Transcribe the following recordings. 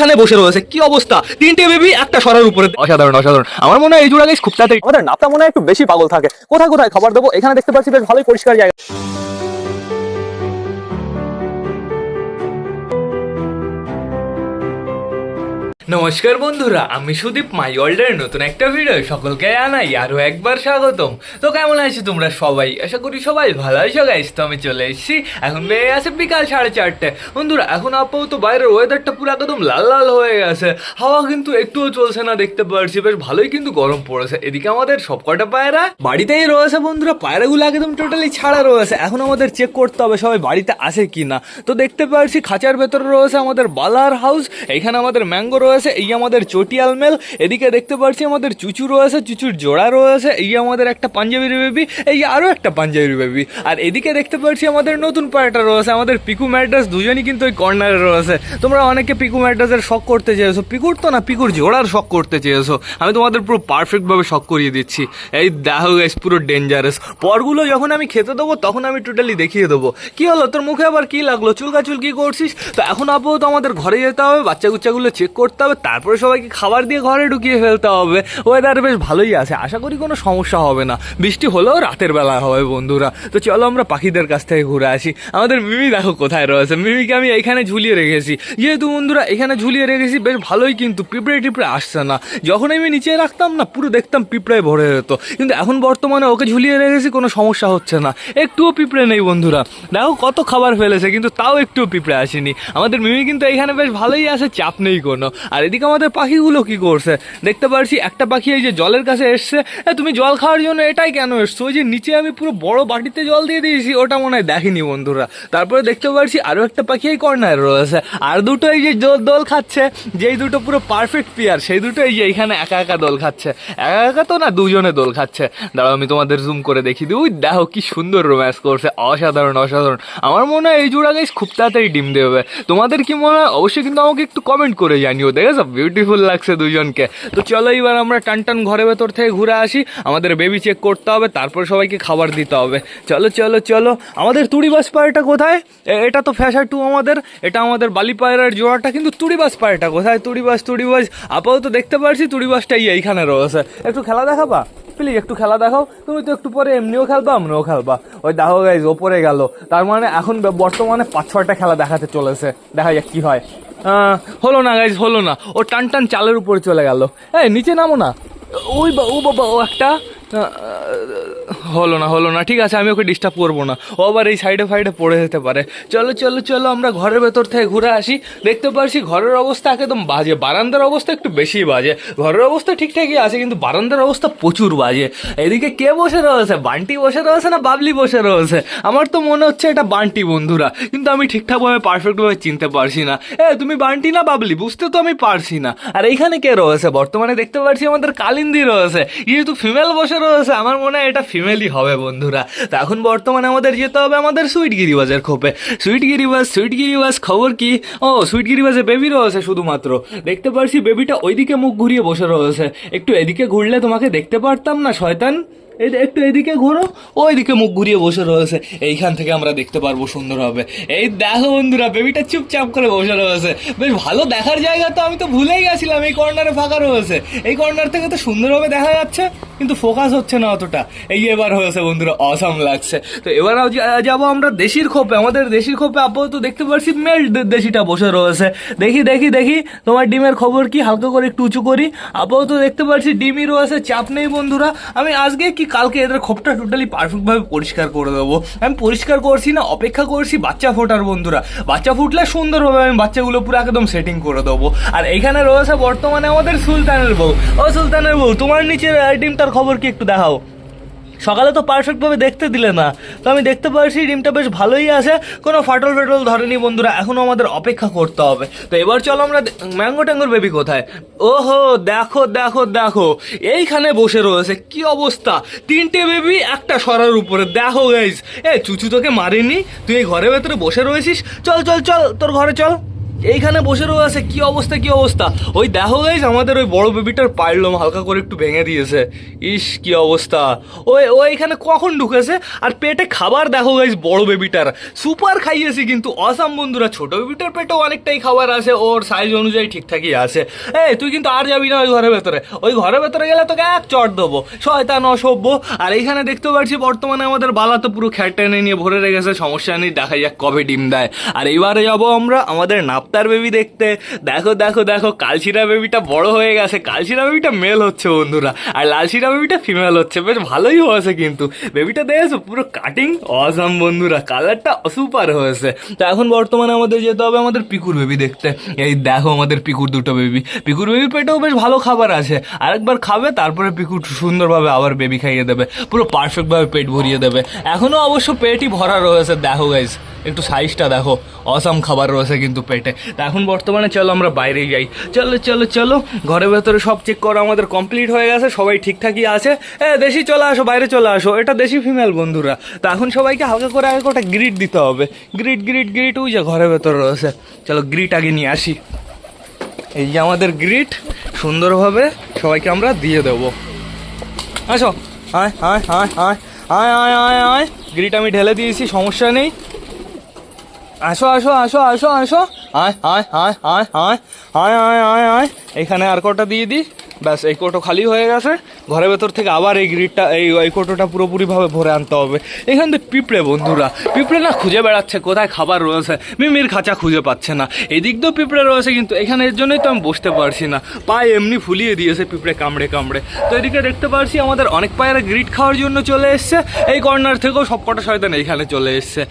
এইখানে বসে রয়েছে, কি অবস্থা, তিনটে বেবি একটা সরার উপরে, অসাধারণ অসাধারণ। আমার মনে হয় এই জোড়া গাইস খুব তাড়াতাড়ি, আমাদের নাপটা মনে হয় একটু বেশি পাগল থাকে। কোথায় কোথায় খাবার দেবো, এখানে দেখতে পাচ্ছি বেশ ভালোই পরিষ্কার জায়গা। নমস্কার বন্ধুরা, আমি সুদীপ, মাই ওয়ার্ল্ডের নতুন একটা ভিডিও সকলকে জানাই আরো একবার স্বাগতম। তো কেমন আছো তোমরা সবাই? আশা করি সবাই ভালো আছো গাইস। তো আমি চলে এসেছি, এখন বেড়ে আছে বিকাল 4:30। বন্ধুরা এখন আপাতত বাইরের ওয়েদারটা পুরো একদম লাল লাল হয়ে গেছে, হাওয়া কিন্তু একটুও চলছে না, দেখতে পাচ্ছি বেশ ভালোই কিন্তু গরম পড়েছে। এদিকে আমাদের সবকটা পায়রা বাড়িতেই রয়েছে বন্ধুরা, পায়রাগুলো একদম টোটালি ছাড়া রয়েছে। এখন আমাদের চেক করতে হবে সবাই বাড়িতে আছে কিনা। তো দেখতে পাচ্ছি খাঁচার ভেতরে রয়েছে আমাদের বালার হাউস, এইখানে আমাদের ম্যাঙ্গো রয়েছে, এই আমাদের চটিয়াল মেল, এদিকে দেখতে পাচ্ছি আমাদের চুচু রয়েছে, চুচুর জোড়া রয়েছে, এই আমাদের একটা পাঞ্জাবির বেবি, এই আরো একটা পাঞ্জাবির বেবি। আর এদিকে দেখতে পাচ্ছি আমাদের নতুন পায়রাটা রয়েছে, আমাদের পিকু ম্যাড্রাস, দুজনই কিন্তু ওই কর্নারে রয়েছে। তোমরা অনেকে পিকু ম্যাড্রাসের শখ করতে চেয়েছো, পিকুর তো না, পিকুর জোড়ার শখ করতে চেয়েছো। আমি তোমাদের পুরো পারফেক্ট ভাবে শখ করিয়ে দিচ্ছি। এই দেখো গাইস, পুরো ডেঞ্জারাস। পরগুলো যখন আমি খেতে দেবো তখন আমি টোটালি দেখিয়ে দেবো। কি হলো তোর মুখে আবার কি লাগলো, চুলকাচুল কি করছিস? তো এখন আপাতত আমাদের ঘরে যেতে হবে, বাচ্চা গুচ্চাগুলো চেক করতে হবে, তারপরে সবাইকে খাবার দিয়ে ঘরে ঢুকিয়ে ফেলতে হবে। ওয়েদার বেশ ভালোই আছে, আশা করি কোনো সমস্যা হবে না। বৃষ্টি হলেও রাতের বেলা হবে বন্ধুরা। তো চলো আমরা পাখিদের কাছ থেকে ঘুরে আসি। আমাদের মিমি দেখো কোথায় রয়েছে, মিমিকে আমি এখানে ঝুলিয়ে রেখেছি। যেহেতু বন্ধুরা এখানে ঝুলিয়ে রেখেছি বেশ ভালোই, কিন্তু পিঁপড়ে টিপড়ে আসছে না। যখন আমি নিচে রাখতাম না, পুরো দেখতাম পিঁপড়ায় ভরে যেত, কিন্তু এখন বর্তমানে ওকে ঝুলিয়ে রেখেছি, কোনো সমস্যা হচ্ছে না, একটুও পিঁপড়ে নেই বন্ধুরা। দেখো কত খাবার ফেলেছে, কিন্তু তাও একটুও পিঁপড়ে আসেনি। আমাদের মিমি কিন্তু এখানে বেশ ভালোই আছে, চাপ নেই কোনো। আর এদিকে আমাদের পাখিগুলো কি করছে দেখতে পাচ্ছি, একটা পাখি এই যে জলের কাছে এসছে। তুমি জল খাওয়ার জন্য এটাই কেন এসছো? ওই যে নিচে আমি পুরো বড় বাটিতে জল দিয়ে দিয়েছি, ওটা মনে হয় দেখেনি বন্ধুরা। তারপরে দেখতে পাচ্ছি আরো একটা পাখি এই কর্নারে রয়েছে, আর দুটো এই যে দোল খাচ্ছে, যেই দুটো পুরো পারফেক্ট পেয়ার, সেই দুটো এই যে এখানে একা একা দোল খাচ্ছে। একা একা তো না, দুজনে দোল খাচ্ছে। দাঁড়াও আমি তোমাদের জুম করে দেখি দিই। ওই দেখো কি সুন্দর রোম্যান্স করছে, অসাধারণ অসাধারণ। আমার মনে হয় এই জোড়া গাইস খুব তাড়াতাড়ি ডিম দেবে। তোমাদের কি মনে হয় অবশ্যই কিন্তু আমাকে একটু কমেন্ট করে জানিও। দেখেছো বিউটিফুল লাগছে দুজনকে। তো চলো এবার আমরা টান টান ঘরের ভেতর থেকে ঘুরে আসি, আমাদের বেবি চেক করতে হবে, তারপর সবাইকে খাবার দিতে হবে। চলো চলো চলো। আমাদের তুড়িবাস পায়রাটা কোথায়? এটা তো ফ্যাশার টু আমাদের, এটা আমাদের বালি পায়রার জোড়াটা, কিন্তু তুড়িবাস পায়রাটা কোথায়? তুড়িবাস তুড়িবাস আপাতত দেখতে পাচ্ছি তুড়িবাসটাই এইখানে রয়েছে। একটু খেলা দেখাবা প্লিজ, একটু খেলা দেখাও। তুমি তো একটু পরে এমনিও খেলবা, আমরাও খেলবা। ওই দেখো গাইজ ওপরে গেল, তার মানে এখন বর্তমানে 5-6টা খেলা দেখাতে চলেছে, দেখা যাক কি হয়। হলো না গাইজ, হলো না। ও টান টান চালের উপরে চলে গেল। এই নিচে নামো না। ওই ও বাবা, ও একটা হলো না হলো না। ঠিক আছে, আমি ওকে ডিস্টার্ব করবো না, ও আবার এই সাইডে ফাইডে পড়ে যেতে পারে। চলো চলো চলো আমরা ঘরের ভেতর থেকে ঘুরে আসি। দেখতে পাচ্ছি ঘরের অবস্থা একদম বাজে, বারান্দার অবস্থা একটু বেশি বাজে। ঘরের অবস্থা ঠিকঠাকই আছে, কিন্তু বারান্দার অবস্থা প্রচুর বাজে। এদিকে কে বসে রয়েছে? বান্টি বসে রয়েছে না বাবলি বসে রয়েছে? আমার তো মনে হচ্ছে এটা বান্টি বন্ধুরা, কিন্তু আমি ঠিকঠাকভাবে পারফেক্টভাবে চিনতে পারছি না। তুমি বান্টি না বাবলি বুঝতে তো আমি পারছি না। আর এইখানে কে রয়েছে? বর্তমানে দেখতে পাচ্ছি আমাদের কালিন্দি রয়েছে, যেহেতু ফিমেল বসে রয়েছে আমার মনে হয় এটা ফিমেলই হবে বন্ধুরা। তো এখন বর্তমানে আমাদের যেতে হবে আমাদের সুইট গিরিবাজের খোপে। সুইট গিরিবাজ খবর কি? ও সুইট গিরিবাজের বেবি রয়েছে শুধুমাত্র। দেখতে পাচ্ছি বেবিটা ওইদিকে মুখ ঘুরিয়ে বসে রয়েছে, একটু এদিকে ঘুরলে তোমাকে দেখতে পারতাম না শয়তান। একটু এদিকে ঘোরো, ওইদিকে মুখ ঘুরিয়ে বসে রয়েছে, এইখান থেকে আমরা দেখতে পারবো সুন্দর হবে। এই দেখো বন্ধুরা, বেবিটা চুপচাপ করে বসে রয়েছে, বেশ ভালো দেখার জায়গা। তো আমি তো ভুলেই গেছিলাম এই কর্নারে ফাঁকা রয়েছে, এই কর্নার থেকে তো সুন্দরভাবে দেখা যাচ্ছে, কিন্তু ফোকাস হচ্ছে না অতটা। এই এবার হয়েছে বন্ধুরা, অসাম লাগছে। তো এবার যাবো আমরা দেশির খোপে। আমাদের দেশির খোপে আপাতত দেখতে পাচ্ছি মেল দেশিটা বসে রয়েছে। দেখি দেখি দেখি তোমার ডিমের খবর কি, হালকা করে একটু উঁচু করি। আপাতত দেখতে পাচ্ছি ডিমই রয়েছে, চাপ নেই বন্ধুরা। আমি আজকে কি কালকে এদের খোপটা টোটালি পারফেক্টভাবে পরিষ্কার করে দেবো। আমি পরিষ্কার করছি না, অপেক্ষা করছি বাচ্চা ফোটার বন্ধুরা। বাচ্চা ফুটলে সুন্দরভাবে আমি বাচ্চাগুলো পুরো একদম সেটিং করে দেবো। আর এখানে রয়েছে বর্তমানে আমাদের সুলতানের বউ। ও সুলতানের বউ, তোমার নিচের ডিমটার খবর কি একটু দেখাও। সকালে তো পারফেক্টভাবে দেখতে দিলে না, তো আমি দেখতে পাচ্ছি ডিমটা বেশ ভালোই আছে, কোনো ফাটল ফাটল ধরেনি বন্ধুরা। এখনও আমাদের অপেক্ষা করতে হবে। তো এবার চলো আমরা ম্যাঙ্গো ট্যাঙ্গোর বেবি কোথায়? ওহো দেখো দেখো দেখো, এইখানে বসে রয়েছে, কি অবস্থা, তিনটে বেবি একটা সরার উপরে। দেখো গাইস, চুচু তোকে মারেনি? তুই এই ঘরের ভেতরে বসে রয়েছিস? চল চল চল তোর ঘরে চল। এইখানে বসে রয়েছে। কি অবস্থা কি অবস্থা! ওই দেখো গাইস, আমাদের ওই বড় বেবিটার পায়ের লোম হালকা করে একটু ভেঙে দিয়েছে। ইস কি অবস্থা! ওই ও এখানে কখন ঢুকেছে? আর পেটে খাবার দেখো গাইস, বড় বেবিটার সুপার খাইয়েছি কিন্তু অসাম বন্ধুরা। ছোট বেবিটার পেটেও অনেকটাই খাবার আছে, ওর সাইজ অনুযায়ী ঠিকঠাকই আছে। এই তুই কিন্তু আর যাবি না ওই ঘরের ভেতরে। ওই ঘরের ভেতরে গেলে তোকে এক চট দেবো, শয়তান অসভ্য। আর এইখানে দেখতে পাচ্ছি বর্তমানে আমাদের বালা তো পুরো খ্যাট টেনে নিয়ে ভরে রেখেছে। সমস্যা নেই, দেখা যাক কবে ডিম দেয়। আর এবারে যাবো আমরা আমাদের নাপ্তার বেবি দেখতে। দেখো দেখো দেখো, কালশিরা বেবিটা বড় হয়ে গেছে। কালশিরা বেবিটা মেল হচ্ছে বন্ধুরা, আর লালশিরা বেবিটা ফিমেল হচ্ছে। বেশ ভালোই হয়েছে কিন্তু বেবিটা দেখেছো, পুরো কাটিং অসাম বন্ধুরা, কালারটা সুপার হয়েছে। তো এখন বর্তমানে আমাদের যেতে হবে আমাদের পিকুর বেবি দেখতে। এই দেখো আমাদের পিকুর দুটো বেবি। পিকুর বেবির পেটেও বেশ ভালো খাবার আছে, আরেকবার খাবে তারপরে পিকুর সুন্দরভাবে আবার বেবি খাইয়ে দেবে, পুরো পারফেক্টভাবে পেট ভরিয়ে দেবে। এখনও অবশ্য পেটই ভরা রয়েছে, দেখো গাইস একটু সাইজটা দেখো, অসাম খাবার রয়েছে কিন্তু পেটে। তা এখন বর্তমানে চলো আমরা বাইরে যাই। চলো চলো চলো, ঘরের ভেতরে সব চেক করা আমাদের কমপ্লিট হয়ে গেছে, সবাই ঠিকঠাকই আছে। দেশি চলে আসো, বাইরে চলে আসো, এটা দেশি ফিমেল বন্ধুরা। তা এখন সবাইকে হালকা করে আগে ওটা গ্রিট দিতে হবে। গ্রিট গ্রিট গ্রিট, ওই যে ঘরের ভেতরে রয়েছে। চলো গ্রিট আগে নিয়ে আসি। এই যে আমাদের গ্রিট, সুন্দরভাবে সবাইকে আমরা দিয়ে দেবো। আসো, আয় আয় আয় আয় আয় আয় আয় আয়, গ্রিট আমি ঢেলে দিয়েছি, সমস্যা নেই। আসো আসো আসো আসো আসো, আয় আয় আয় আয় আয় আয় আয় আয় আয়, এখানে আর কটা দিয়ে দিই, ব্যাস এই কোটো খালি হয়ে গেছে। ঘরের ভেতর থেকে আবার এই গ্রিটটা এই কোটোটা পুরোপুরিভাবে ভরে আনতে হবে। এখান থেকে পিঁপড়ে বন্ধুরা, পিঁপড়ে না খুঁজে বেড়াচ্ছে কোথায় খাবার রয়েছে, মিমির খাঁচা খুঁজে পাচ্ছে না। এদিক দিয়েও পিঁপড়ে রয়েছে কিন্তু এখানে, এর জন্যই তো আমি বসতে পারছি না, পায়ে এমনি ফুলিয়ে দিয়েছে পিঁপড়ে কামড়ে কামড়ে। তো এদিকে দেখতে পারছি আমাদের অনেক পায়রা গ্রিট খাওয়ার জন্য চলে এসছে। এই কর্নার থেকেও সব কটা শয়তান এইখানে চলে এসছে।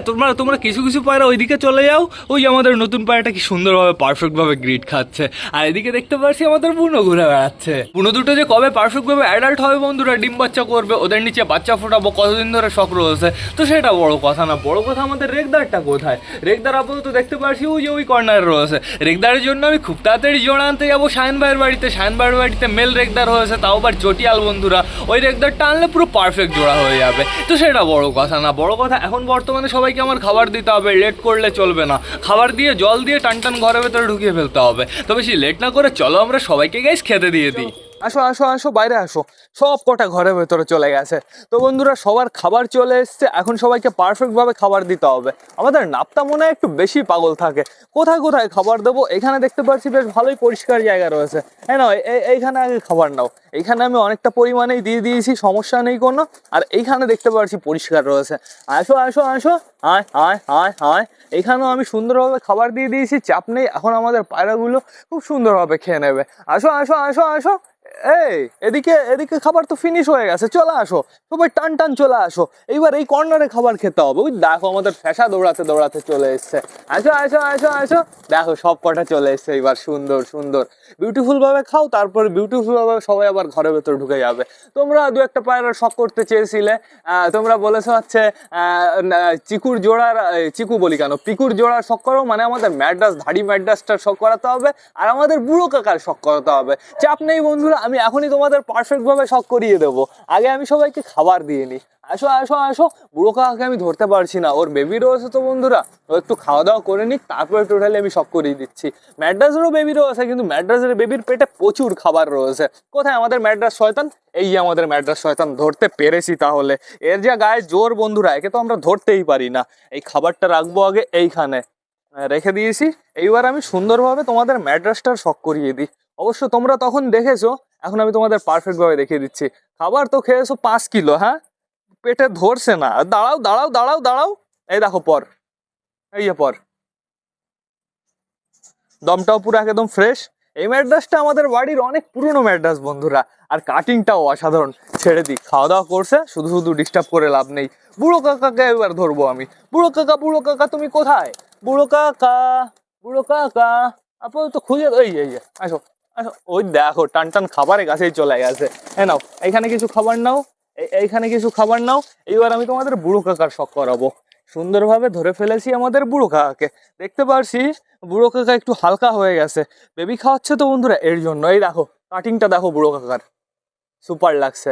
তোমরা তোমরা কিছু কিছু পায়রা ওইদিকে চলে যাও, ওই আমাদের নতুন পায়রাটা কি সুন্দরভাবে পারফেক্টভাবে গ্রিট খাচ্ছে। আর এদিকে দেখতে পাচ্ছি আমাদের বুনো ঘুরে বেড়াচ্ছে। বুনো দুটো যে কবে পারফেক্টভাবে অ্যাডাল্ট হবে বন্ধুরা, ডিম বাচ্চা করবে, ওদের নিচে বাচ্চা ফোটাবো, কতদিন ধরে শখ রয়েছে। তো সেটা বড় কথা না, বড় কথা আমাদের রেগদারটা কোথায়। রেগদার আপাতত দেখতে পাচ্ছি ওই যে ওই কর্নারে রয়েছে। রেগদারের জন্য আমি খুব তাড়াতাড়ি জোড়া আনতে যাবো শাহিন ভাইয়ের বাড়িতে। শাহিন ভাইয়ের বাড়িতে মেল রেগদার হয়েছে, তাও আবার চটিয়াল বন্ধুরা। ওই রেগদারটা আনলে পুরো পারফেক্ট জোড়া হয়ে যাবে। তো সেটা বড় কথা না, বড় কথা এখন বর্তমানে সবাইকে আমার খাবার দিতে হবে, লেট করলে চলবে না। খাবার দিয়ে জল দিয়ে টান টান ঘরের ভেতরে ঢুকিয়ে ফেলতে হবে। তো বেশি লেট না করে চলো আমরা সবাইকে গাইস খেতে দিয়ে দিই। আসো আসো আসো, বাইরে আসো। সব কটা ঘরের ভেতরে চলে গেছে। তো বন্ধুরা সবার খাবার চলে এসছে, এখন সবাইকে পারফেক্টভাবে খাবার দিতে হবে। আমাদের নাপ্তা মনে হয় একটু বেশি পাগল থাকে, কোথায় কোথায় খাবার দেবো। এখানে দেখতে পাচ্ছি বেশ ভালোই পরিষ্কার জায়গা রয়েছে। হ্যাঁ না, এইখানে আগে খাবার নাও। এইখানে আমি অনেকটা পরিমাণেই দিয়ে দিয়েছি, সমস্যা নেই কোনো। আর এইখানে দেখতে পাচ্ছি পরিষ্কার রয়েছে। আসো আসো আসো, আয় আয় আয় আয়, এইখানেও আমি সুন্দরভাবে খাবার দিয়ে দিয়েছি, চাপ নেই। এখন আমাদের পায়রাগুলো খুব সুন্দরভাবে খেয়ে নেবে। আসো আসো আসো আসো, এই এদিকে এদিকে খাবার তো ফিনিশ হয়ে গেছে, চলে আসো সবাই, টান টান চলে আসো। এইবার এই কর্নারে খাবার খেতে হবে। ওই দেখো আমাদের ফ্যাসা দৌড়াতে দৌড়াতে চলে এসছে। আসো আসো আসো আসো, দেখো সব কটা চলে এসছে। এবার সুন্দর সুন্দর বিউটিফুল ভাবে খাও, তারপরে বিউটিফুল ভাবে সবাই আবার ঘরের ভেতর ঢুকে যাবে। তোমরা দু একটা পায়রা শখ করতে চেয়েছিলে, তোমরা বলেছো হচ্ছে চিকুর জোড়ার, চিকু বলি কেন, পিকুর জোড়ার শখ করো, মানে আমাদের ম্যাড্রাস ধাড়ি ম্যাড্রাসটার শখ করাতে হবে, আর আমাদের বুড়ো কাকার শখ করাতে হবে। চাপ নেই বন্ধুরা, আমি এখনই তোমাদের পারফেক্ট ভাবে শখ করিয়ে দেবো। আগে আমি সবাইকে খাবার দিয়ে নিই। আসো আসো আসো, বুড়ো কাকাকে আমি ধরতে পারছি না, ওর বেবি রয়েছে তো বন্ধুরা, ও একটু খাওয়া দাওয়া করে নিক, তারপরে টোটালি আমি শখ করিয়ে দিচ্ছি। ম্যাড্রাসেরও বেবি রয়েছে, কিন্তু ম্যাড্রাসের বেবির পেটে প্রচুর খাবার রয়েছে। কোথায় আমাদের ম্যাড্রাস শয়তান? এই যে আমাদের ম্যাড্রাস শয়তান, ধরতে পেরেছি তাহলে। এর যা গায়ে জোর বন্ধুরা, একে তো আমরা ধরতেই পারি না। এই খাবারটা রাখবো আগে এইখানে, রেখে দিয়েছি। এইবার আমি সুন্দরভাবে তোমাদের ম্যাড্রাসটার শখ করিয়ে দিই। অবশ্য তোমরা তখন দেখেছো, এখন আমি তোমাদের পারফেক্ট ভাবে দেখিয়ে দিচ্ছি। খাবার তো খেয়েছো 5 কিলো, হ্যাঁ, পেটে ধরছে না। দাঁড়াও দাঁড়াও দাঁড়াও দাঁড়াও, এই দেখো পর, এই যে পর, দমটাও পুরো একদম ফ্রেশ। এই ম্যাড্রাসটা আমাদের বাড়ির অনেক পুরনো ম্যাড্রাস বন্ধুরা, আর কাটিংটাও অসাধারণ। ছেড়ে দিই, খাওয়া দাওয়া করছে, শুধু শুধু ডিস্টার্ব করে লাভ নেই। বুড়ো কাকাকে এবার ধরবো আমি। বুড়ো কাকা তুমি কোথায়? বুড়ো কাকা, বুড়ো কাকা, আপাতত খুঁজে, এই যে আসো আসো। ওই দেখো টান টান খাবারের কাছেই চলে গেছে। হ্যাঁ নাও, এইখানে কিছু খাবার নাও, এইখানে কিছু খাবার নাও। এইবার আমি তোমাদের বুড়ো কাকার শখ করাবো। সুন্দরভাবে ধরে ফেলেছি আমাদের বুড়ো কাকাকে। দেখতে পারছি বুড়ো কাকা একটু হালকা হয়ে গেছে, বেবি খাওয়াচ্ছে তো বন্ধুরা, এর জন্য। এই দেখো কাটিংটা দেখো বুড়ো কাকার, সুপার লাগছে।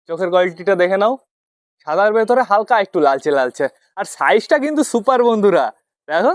চোখের কোয়ালিটিটা দেখে নাও, সাদার ভেতরে হালকা একটু লালচে লালচে, আর সাইজটা কিন্তু সুপার বন্ধুরা, দেখো।